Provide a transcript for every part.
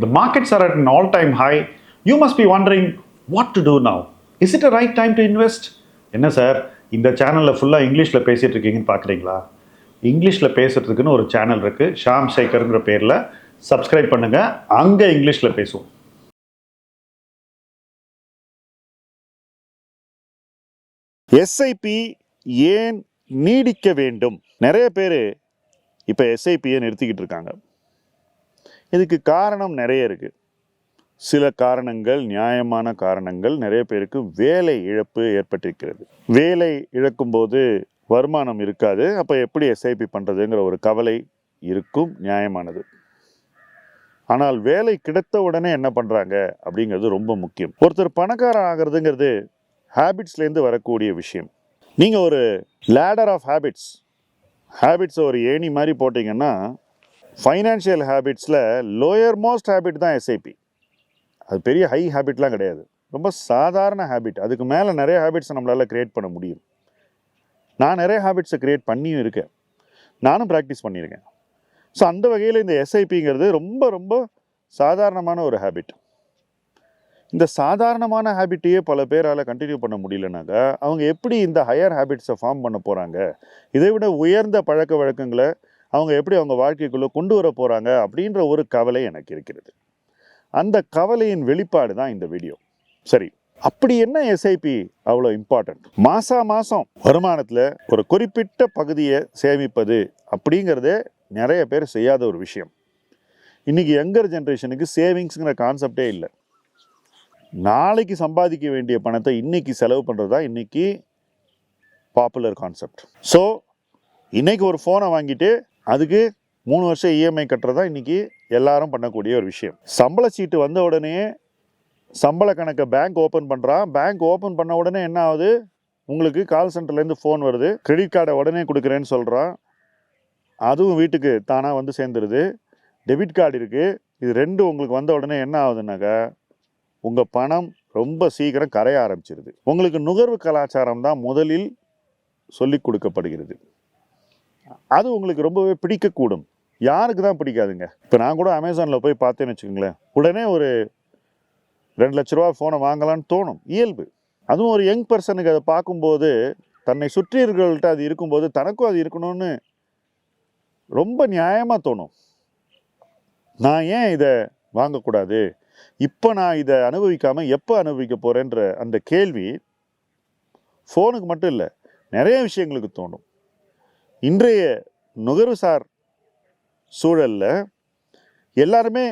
The markets are at an all-time high. You must be wondering what to do now. Is it the right time to invest? என்ன sir இந்த சேனலில் ஃபுல்லாக இங்கிலீஷில் பேசிகிட்டு இருக்கீங்கன்னு பார்க்குறீங்களா? இங்கிலீஷில் பேசுகிறதுக்குன்னு ஒரு சேனல் இருக்குது, ஷாம் சேகருங்கிற பேரில். சப்ஸ்கிரைப் பண்ணுங்கள், அங்கே இங்கிலீஷில் பேசுவோம். எஸ்ஐபி ஏன் நீடிக்க வேண்டும்? நிறைய பேர் இப்போ எஸ்ஐபியை நிறுத்திக்கிட்டு இருக்காங்க. இதுக்கு காரணம் நிறைய இருக்குது. சில காரணங்கள் நியாயமான காரணங்கள். நிறைய பேருக்கு வேலை இழப்பு ஏற்பட்டிருக்கிறது. வேலை இழக்கும்போது வருமானம் இருக்காது. அப்போ எப்படி எஸ்ஐபி பண்ணுறதுங்கிற ஒரு கவலை இருக்கும், நியாயமானது. ஆனால் வேலை கிடைத்த உடனே என்ன பண்ணுறாங்க அப்படிங்கிறது ரொம்ப முக்கியம். ஒருத்தர் பணக்காரன் ஆகிறதுங்கிறது ஹேபிட்ஸ்லேருந்து வரக்கூடிய விஷயம். நீங்கள் ஒரு லேடர் ஆஃப் ஹேபிட்ஸை ஒரு ஏணி மாதிரி போட்டிங்கன்னா, ஃபைனான்ஷியல் ஹேபிட்ஸில் லோயர் மோஸ்ட் ஹேபிட் தான் எஸ்ஐபி. அது பெரிய ஹை ஹேபிட்லாம் கிடையாது, ரொம்ப சாதாரண ஹேபிட். அதுக்கு மேலே நிறைய ஹேபிட்ஸை நம்மளால் க்ரியேட் பண்ண முடியும். நான் நிறைய ஹேபிட்ஸை க்ரியேட் பண்ணியும் இருக்கேன், நானும் ப்ராக்டிஸ் பண்ணியிருக்கேன். ஸோ அந்த வகையில் இந்த எஸ்ஐபிங்கிறது ரொம்ப ரொம்ப சாதாரணமான ஒரு ஹேபிட். இந்த சாதாரணமான ஹேபிட்டையே பல பேரால் கண்டினியூ பண்ண முடியலனாக்கா அவங்க எப்படி இந்த ஹையர் ஹேபிட்ஸை ஃபார்ம் பண்ண போகிறாங்க? இதை விட உயர்ந்த பழக்க வழக்கங்களை அவங்க எப்படி அவங்க வாழ்க்கைக்குள்ளே கொண்டு வர போகிறாங்க அப்படின்ற ஒரு கவலை எனக்கு இருக்கிறது. அந்த கவலையின் வெளிப்பாடு தான் இந்த வீடியோ. சரி, அப்படி என்ன எஸ்ஐபி அவ்வளோ இம்பார்ட்டன்ட்? மாதம் வருமானத்தில் ஒரு குறிப்பிட்ட பகுதியை சேமிப்பது அப்படிங்கிறதே நிறைய பேர் செய்யாத ஒரு விஷயம். இன்றைக்கி யங்கர் ஜென்ரேஷனுக்கு சேவிங்ஸுங்கிற கான்செப்டே இல்லை. நாளைக்கு சம்பாதிக்க வேண்டிய பணத்தை இன்றைக்கி செலவு பண்ணுறது தான் இன்றைக்கி பாப்புலர் கான்செப்ட். ஸோ இன்றைக்கி ஒரு ஃபோனை வாங்கிட்டு அதுக்கு 3 வருஷம் இஎம்ஐ கட்டுறது தான் இன்றைக்கி எல்லாரும் பண்ணக்கூடிய ஒரு விஷயம். சம்பள சீட்டு வந்த உடனே சம்பள கணக்கை பேங்க் ஓப்பன் பண்ணுறான். பேங்க் ஓப்பன் பண்ண உடனே என்ன ஆகுது? உங்களுக்கு கால் சென்டர்லேருந்து ஃபோன் வருது, கிரெடிட் கார்டை உடனே கொடுக்குறேன்னு சொல்கிறான். அதுவும் வீட்டுக்கு தானாக வந்து சேர்ந்துருது. டெபிட் கார்டு இருக்குது. இது ரெண்டும் உங்களுக்கு வந்த உடனே என்ன ஆகுதுன்னாக்கா உங்கள் பணம் ரொம்ப சீக்கிரம் கரைய ஆரம்பிச்சிருது. உங்களுக்கு நுகர்வு கலாச்சாரம் தான் முதலில் சொல்லிக் கொடுக்கப்படுகிறது. அது உங்களுக்கு ரொம்பவே பிடிக்கக்கூடும். யாருக்கு தான் பிடிக்காதுங்க? இப்போ நான் கூட அமேசானில் போய் பார்த்தேன்னு வச்சுக்கோங்களேன், உடனே ஒரு 2 லட்ச ரூபா ஃபோனை வாங்கலான்னு தோணும், இயல்பு. அதுவும் ஒரு யங் பர்சனுக்கு அதை பார்க்கும்போது, தன்னை சுற்றியவர்கள்ட்ட அது இருக்கும்போது தனக்கும் அது இருக்கணும்னு ரொம்ப நியாயமாக தோணும். நான் ஏன் இதை வாங்கக்கூடாது? இப்போ நான் இதை அனுபவிக்காமல் எப்போ அனுபவிக்க போகிறேன்ற அந்த கேள்வி ஃபோனுக்கு மட்டும் இல்லை, நிறைய விஷயங்களுக்கு தோணும். இன்றைய நுகர்வுசார் சூழலில் எல்லாருமே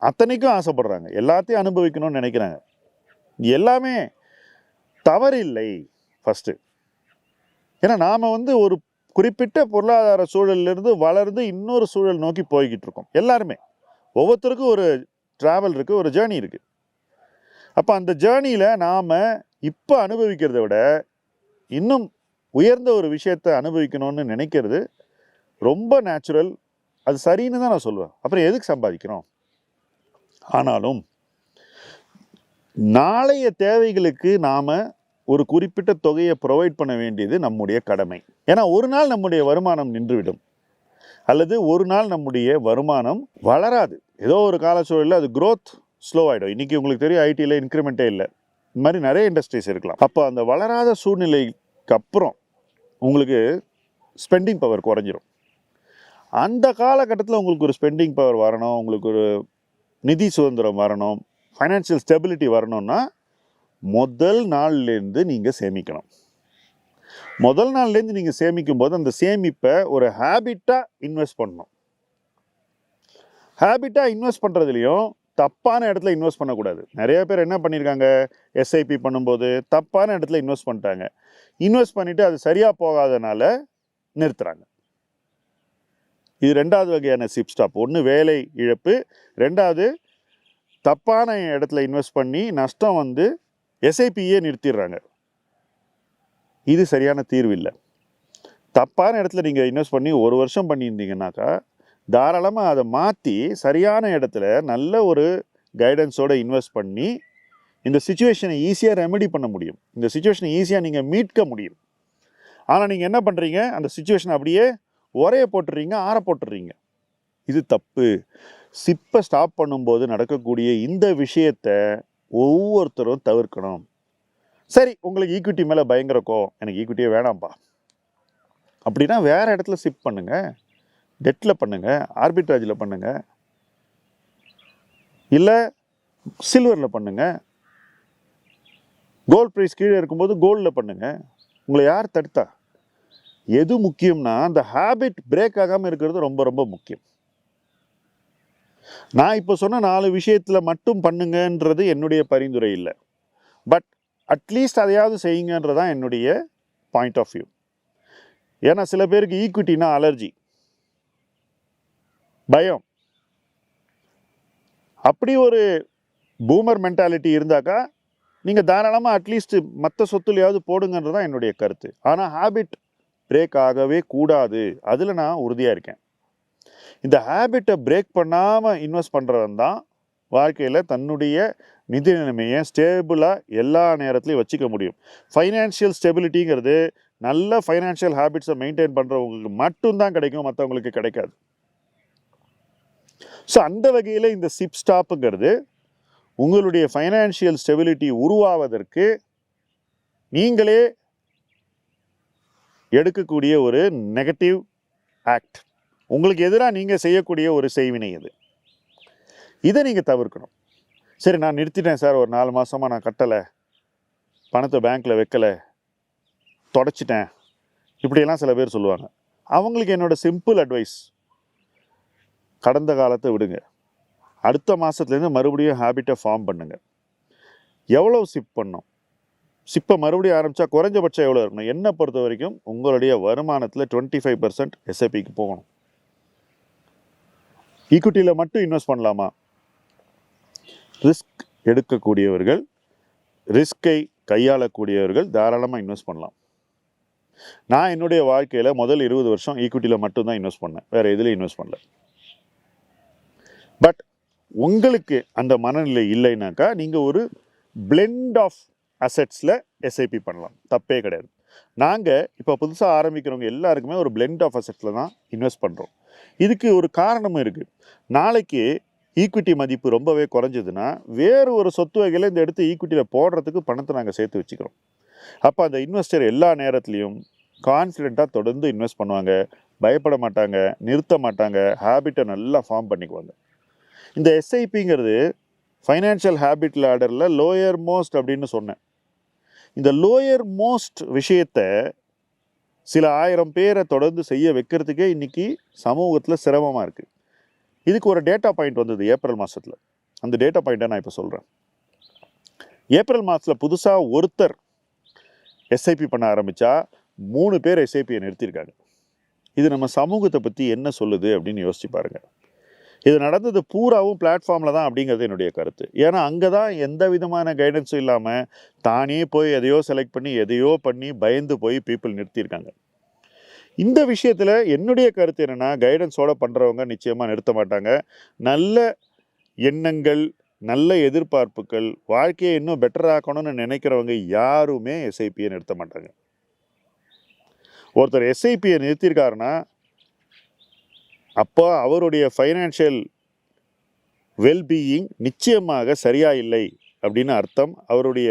அத்தனைக்கும் ஆசைப்படுறாங்க, எல்லாத்தையும் அனுபவிக்கணும்னு நினைக்கிறாங்க. எல்லாமே தவறில்லை ஃபஸ்ட்டு. ஏன்னா நாம் ஒரு குறிப்பிட்ட பொருளாதார சூழலிலிருந்து வளர்ந்து இன்னொரு சூழல் நோக்கி போய்கிட்டு இருக்கோம். எல்லாருமே ஒவ்வொருத்தருக்கும் ஒரு ட்ராவல் இருக்குது, ஒரு ஜேர்னி இருக்குது. அப்போ அந்த ஜேர்னியில் நாம் இப்போ அனுபவிக்கிறத விட இன்னும் உயர்ந்த ஒரு விஷயத்தை அனுபவிக்கணும்னு நினைக்கிறது ரொம்ப நேச்சுரல். அது சரின்னு தான் நான் சொல்லுவேன். அப்புறம் எதுக்கு சம்பாதிக்கிறோம்? ஆனாலும் நாளைய தேவைகளுக்கு நாம் ஒரு குறிப்பிட்ட தொகையை ப்ரொவைட் பண்ண வேண்டியது நம்முடைய கடமை. ஏன்னா ஒரு நாள் நம்முடைய வருமானம் நின்றுவிடும், அல்லது ஒரு நாள் நம்முடைய வருமானம் வளராது. ஏதோ ஒரு கால சூழலில் அது க்ரோத் ஸ்லோ ஆகிடும். இன்றைக்கி உங்களுக்கு தெரியும், ஐடியில் இன்க்ரிமெண்ட்டே இல்லை. இந்த மாதிரி நிறைய இண்டஸ்ட்ரீஸ் இருக்கலாம். அப்போ அந்த வளராத சூழ்நிலைக்கு அப்புறம் உங்களுக்கு ஸ்பெண்டிங் பவர் குறைஞ்சிரும். அந்த காலகட்டத்தில் உங்களுக்கு ஒரு ஸ்பெண்டிங் பவர் வரணும், உங்களுக்கு ஒரு நிதி சுதந்திரம் வரணும், ஃபைனான்சியல் ஸ்டெபிலிட்டி வரணும்னா முதல் நாள்லேருந்து நீங்கள் சேமிக்கணும். முதல் நாள்லேருந்து நீங்கள் சேமிக்கும் போது அந்த சேமிப்பை ஒரு ஹேபிட்டாக இன்வெஸ்ட் பண்ணணும். ஹேபிட்டாக இன்வெஸ்ட் பண்ணுறதுலையும் தப்பான இடத்துல இன்வெஸ்ட் பண்ணக்கூடாது. நிறைய பேர் என்ன பண்ணியிருக்காங்க, எஸ்ஐபி பண்ணும்போது தப்பான இடத்துல இன்வெஸ்ட் பண்ணிட்டாங்க. இன்வெஸ்ட் பண்ணிவிட்டு அது சரியாக போகாதனால நிறுத்துகிறாங்க. இது 2வது வகையான சிப் ஸ்டாப். ஒன்று வேலை இழப்பு, 2வது தப்பான இடத்துல இன்வெஸ்ட் பண்ணி நஷ்டம் வந்து எஸ்ஐபியே நிறுத்திடுறாங்க. இது சரியான தீர்வு இல்லை. தப்பான இடத்துல நீங்கள் இன்வெஸ்ட் பண்ணி 1 வருஷம் பண்ணியிருந்தீங்கன்னாக்கா தாராளமாக அதை மாற்றி சரியான இடத்துல நல்ல ஒரு கைடன்ஸோடு இன்வெஸ்ட் பண்ணி இந்த சிச்சுவேஷனை ஈஸியாக ரெமெடி பண்ண முடியும். இந்த சிச்சுவேஷனை ஈஸியாக நீங்கள் மீட்க முடியும். ஆனால் நீங்கள் என்ன பண்ணுறீங்க, அந்த சிச்சுவேஷனை அப்படியே உரைய போட்டுடுறீங்க, ஆற போட்டுடுறீங்க. இது தப்பு. சிப்பை ஸ்டாப் பண்ணும்போது நடக்கக்கூடிய இந்த விஷயத்தை ஒவ்வொருத்தரும் தவிர்க்கணும். சரி, உங்களுக்கு ஈக்விட்டி மேலே பயங்கர கோவம், எனக்கு ஈக்விட்டியே வேணாம்ப்பா அப்படின்னா வேற இடத்துல சிப் பண்ணுங்க, டெட்டில் பண்ணுங்க, ஆர்பிட்ராஜில் பண்ணுங்க, இல்லை சில்வரில் பண்ணுங்க, கோல்ட் ப்ரைஸ் கீழே இருக்கும்போது கோல்டில் பண்ணுங்க. உங்களை யார் தடுத்தா? எது முக்கியம்னா அந்த ஹேபிட் பிரேக் ஆகாமல் இருக்கிறது ரொம்ப ரொம்ப முக்கியம். நான் இப்போ சொன்ன 4 விஷயத்தில் மட்டும் பண்ணுங்கன்றது என்னுடைய பரிந்துரை இல்லை. பட் அட்லீஸ்ட் அதையாவது செய்யுங்கன்றதான் என்னுடைய பாயிண்ட் ஆஃப் வியூ. ஏன்னா சில பேருக்கு ஈக்விட்டினா அலர்ஜி, பயம். அப்படி ஒரு பூமர் மென்டாலிட்டி இருந்தாக்கா நீங்கள் தாராளமாக அட்லீஸ்ட் மற்ற சொத்துலையாவது போடுங்கன்றதான் என்னுடைய கருத்து. ஆனால் ஹேபிட் பிரேக் ஆகவே கூடாது, அதில் நான் உறுதியாக இருக்கேன். இந்த ஹேபிட்டை பிரேக் பண்ணாமல் இன்வெஸ்ட் பண்ணுறவன் தான் வாழ்க்கையில் தன்னுடைய நிதி நிலைமையை ஸ்டேபிளாக எல்லா நேரத்துலையும் வச்சுக்க முடியும். ஃபைனான்ஷியல் ஸ்டெபிலிட்டிங்கிறது நல்ல ஃபைனான்ஷியல் ஹேபிட்ஸை மெயின்டைன் பண்ணுறவங்களுக்கு மட்டும்தான் கிடைக்கும், மற்றவங்களுக்கு கிடைக்காது. ஸோ அந்த வகையில் இந்த சிப் ஸ்டாப்புங்கிறது உங்களுடைய ஃபைனான்ஷியல் ஸ்டெபிலிட்டி உருவாவதற்கு நீங்களே எடுக்கக்கூடிய ஒரு நெகட்டிவ் ஆக்ட், உங்களுக்கு எதிராக நீங்கள் செய்யக்கூடிய ஒரு செய்வினை இது. இதை நீங்கள் தவிர்க்கணும். சரி, நான் நிறுத்திட்டேன் சார், ஒரு 4 மாதமாக நான் கட்டலை, பணத்தை பேங்க்கில் வைக்கலை, தொடச்சிட்டேன், இப்படியெல்லாம் சில பேர் சொல்லுவாங்க. அவங்களுக்கு என்னோடய சிம்பிள் அட்வைஸ், கடந்த காலத்தை விடுங்க, அடுத்த மாதத்துலேருந்து மறுபடியும் ஹேபிட்டை ஃபார்ம் பண்ணுங்கள். எவ்வளோ சிப் பண்ணோம், சிப்பை மறுபடியும் ஆரம்பித்தா குறைஞ்சபட்சம் எவ்வளோ இருக்கணும்? என்னை பொறுத்த வரைக்கும் உங்களுடைய வருமானத்தில் 25% எஸ்ஐபிக்கு போகணும். ஈக்விட்டியில் மட்டும் இன்வெஸ்ட் பண்ணலாமா? ரிஸ்க் எடுக்கக்கூடியவர்கள், ரிஸ்கை கையாளக்கூடியவர்கள் தாராளமாக இன்வெஸ்ட் பண்ணலாம். நான் என்னுடைய வாழ்க்கையில் முதல் 20 வருஷம் ஈக்விட்டியில் மட்டும்தான் இன்வெஸ்ட் பண்ணேன், வேறு எதுலையும் இன்வெஸ்ட் பண்ணல. பட் உங்களுக்கு அந்த மனநிலை இல்லைனாக்கா நீங்கள் ஒரு பிளெண்ட் ஆஃப் அசெட்ஸில் எஸ்ஐபி பண்ணலாம், தப்பே கிடையாது. நாங்கள் இப்போ புதுசாக ஆரம்பிக்கிறவங்க எல்லாருக்குமே ஒரு பிளெண்ட் ஆஃப் அசெட்ஸில் தான் இன்வெஸ்ட் பண்ணுறோம். இதுக்கு ஒரு காரணமும் இருக்குது. நாளைக்கு ஈக்விட்டி மதிப்பு ரொம்பவே குறைஞ்சதுன்னா வேறு ஒரு சொத்து வகையில் இந்த எடுத்து ஈக்விட்டியில் போடுறதுக்கு பணத்தை நாங்கள் சேர்த்து வச்சுக்கிறோம். அப்போ அந்த இன்வெஸ்டர் எல்லா நேரத்துலையும் கான்ஃபிடெண்ட்டாக தொடர்ந்து இன்வெஸ்ட் பண்ணுவாங்க, பயப்பட மாட்டாங்க, நிறுத்த மாட்டாங்க, ஹேபிட்டை நல்லா ஃபார்ம் பண்ணிக்குவாங்க. இந்த எஸ்ஐபிங்கிறது ஃபைனான்ஷியல் ஹேபிட் லேடரில் லோயர் மோஸ்ட் அப்படின்னு சொன்னேன். இந்த லோயர் மோஸ்ட் விஷயத்தை சில 1000 பேரை தொடர்ந்து செய்ய வைக்கிறதுக்கே இன்றைக்கி சமூகத்தில் சிரமமாக இருக்குது. இதுக்கு ஒரு டேட்டா பாயிண்ட் வந்தது ஏப்ரல் மாதத்தில். அந்த டேட்டா பாயிண்ட்டை நான் இப்போ சொல்கிறேன். ஏப்ரல் மாதத்தில் புதுசாக ஒருத்தர் எஸ்ஐபி பண்ண ஆரம்பித்தா 3 பேர் எஸ்ஐபியை நிறுத்தியிருக்காங்க. இது நம்ம சமூகத்தை பற்றி என்ன சொல்லுது அப்படின்னு யோசிச்சு பாருங்கள். இது நடந்தது பூராவும் பிளாட்ஃபார்மில் தான் அப்படிங்கிறது என்னுடைய கருத்து. ஏன்னா அங்கே தான் எந்த விதமான கைடன்ஸும் இல்லாமல் தானே போய் எதையோ செலக்ட் பண்ணி எதையோ பண்ணி பயந்து போய் பீப்புள் நிறுத்தியிருக்காங்க. இந்த விஷயத்தில் என்னுடைய கருத்து என்னென்னா, கைடன்ஸோடு பண்ணுறவங்க நிச்சயமாக நிறுத்த மாட்டாங்க. நல்ல எண்ணங்கள், நல்ல எதிர்பார்ப்புகள், வாழ்க்கையை இன்னும் பெட்டர் ஆக்கணும்னு நினைக்கிறவங்க யாருமே எஸ்ஐபியை நிறுத்த மாட்டாங்க. ஒருத்தர் எஸ்ஐபியை நிறுத்தியிருக்காருன்னா அப்போ அவருடைய ஃபைனான்ஷியல் வெல்பீயிங் நிச்சயமாக சரியாக இல்லை அப்படின்னு அர்த்தம். அவருடைய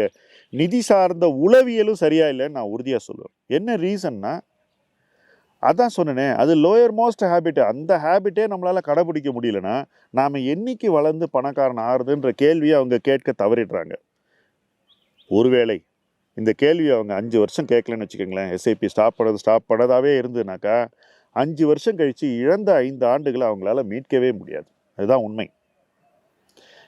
நிதி சார்ந்த உளவியலும் சரியாக இல்லைன்னு நான் உறுதியாக சொல்லுவேன். என்ன ரீசன்னா, அதான் சொன்னேனே, அது லோயர் மோஸ்ட் ஹேபிட்டு. அந்த ஹேபிட்டே நம்மளால் கடைபிடிக்க முடியலன்னா நாம் என்னைக்கு வளர்ந்து பணக்காரன் ஆறுதுன்ற கேள்வியை அவங்க கேட்க தவறிடுறாங்க. ஒருவேளை இந்த கேள்வியை அவங்க 5 வருஷம் கேட்கலன்னு வச்சுக்கோங்களேன், எஸ்ஐபி ஸ்டாப் பண்ணதாகவே இருந்ததுனாக்கா 5 வருஷம் கழித்து இழந்த 5 ஆண்டுகளை அவங்களால மீட்கவே முடியாது. அதுதான் உண்மை.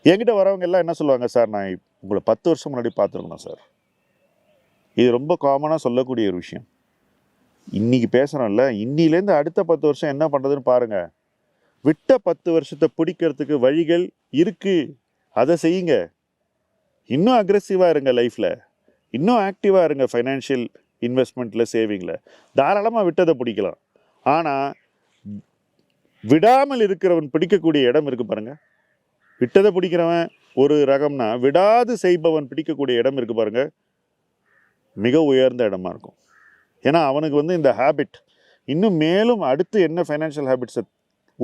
என்கிட்ட வரவங்க எல்லாம் என்ன சொல்லுவாங்க, சார் நான் உங்களை 10 வருஷம் முன்னாடி பார்த்துருக்கணும் சார். இது ரொம்ப காமனாக சொல்லக்கூடிய ஒரு விஷயம். இன்றைக்கி பேசுகிறோம்ல, இன்னிலேருந்து அடுத்த 10 வருஷம் என்ன பண்ணுறதுன்னு பாருங்கள். விட்ட 10 வருஷத்தை பிடிக்கிறதுக்கு வழிகள் இருக்குது, அதை செய்யுங்க. இன்னும் அக்ரெசிவாக இருங்க, லைஃப்பில் இன்னும் ஆக்டிவாக இருங்க, ஃபைனான்ஷியல் இன்வெஸ்ட்மெண்ட்டில், சேவிங்கில். தாராளமாக விட்டதை பிடிக்கலாம். ஆனால் விடாமல் இருக்கிறவன் பிடிக்கக்கூடிய இடம் இருக்குது பாருங்கள். விட்டதை பிடிக்கிறவன் ஒரு ரகம்னா, விடாது செய்பவன் பிடிக்கக்கூடிய இடம் இருக்குது பாருங்கள், மிக உயர்ந்த இடமா இருக்கும். ஏன்னா அவனுக்கு இந்த ஹேபிட் இன்னும் மேலும் அடுத்து என்ன ஃபைனான்ஷியல் ஹேபிட்ஸை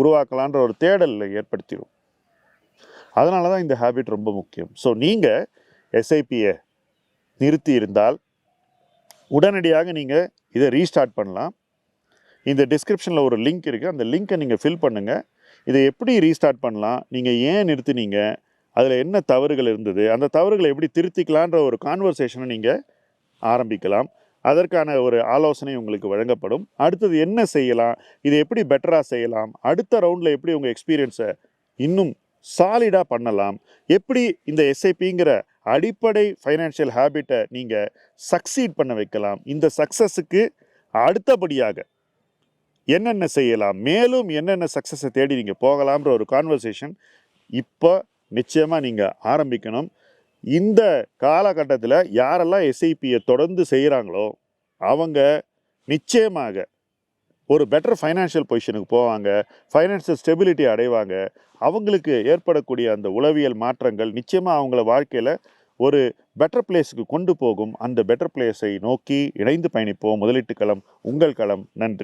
உருவாக்கலான்ற ஒரு தேடலை ஏற்படுத்திடும். அதனால தான் இந்த ஹேபிட் ரொம்ப முக்கியம். ஸோ நீங்கள் எஸ்ஐபியை நிறுத்தி இருந்தால் உடனடியாக நீங்கள் இதை ரீஸ்டார்ட் பண்ணலாம். இந்த டிஸ்கிரிப்ஷனில் ஒரு லிங்க் இருக்குது, அந்த லிங்க்கை நீங்கள் ஃபில் பண்ணுங்கள். இதை எப்படி ரீஸ்டார்ட் பண்ணலாம், நீங்கள் ஏன் நிறுத்தினீங்க, அதில் என்ன தவறுகள் இருந்தது, அந்த தவறுகளை எப்படி திருத்திக்கலான்ற ஒரு கான்வர்சேஷனை நீங்கள் ஆரம்பிக்கலாம். அதற்கான ஒரு ஆலோசனை உங்களுக்கு வழங்கப்படும். அடுத்தது என்ன செய்யலாம், இதை எப்படி பெட்டராக செய்யலாம், அடுத்த ரவுண்டில் எப்படி உங்கள் எக்ஸ்பீரியன்ஸை இன்னும் சாலிடாக பண்ணலாம், எப்படி இந்த எஸ்ஐபிங்கிற அடிப்படை ஃபைனான்ஷியல் ஹேபிட்டை நீங்கள் சக்சீட் பண்ண வைக்கலாம், இந்த சக்ஸஸுக்கு அடுத்தபடியாக என்னென்ன செய்யலாம், மேலும் என்னென்ன சக்ஸஸை தேடி நீங்கள் போகலாம்ன்ற ஒரு கான்வர்சேஷன் இப்போ நிச்சயமாக நீங்கள் ஆரம்பிக்கணும். இந்த காலகட்டத்தில் யாரெல்லாம் எஸ்ஐபியை தொடர்ந்து செய்கிறாங்களோ அவங்க நிச்சயமாக ஒரு பெட்டர் ஃபைனான்ஷியல் பொசிஷனுக்கு போவாங்க, ஃபைனான்ஷியல் ஸ்டெபிலிட்டி அடைவாங்க. அவங்களுக்கு ஏற்படக்கூடிய அந்த உளவியல் மாற்றங்கள் நிச்சயமாக அவங்கள வாழ்க்கையில் ஒரு பெட்டர் பிளேஸுக்கு கொண்டு போகும். அந்த பெட்டர் பிளேஸை நோக்கி இணைந்து பயணிப்போம். முதலீட்டு களம் உங்கள் களம். நன்றி.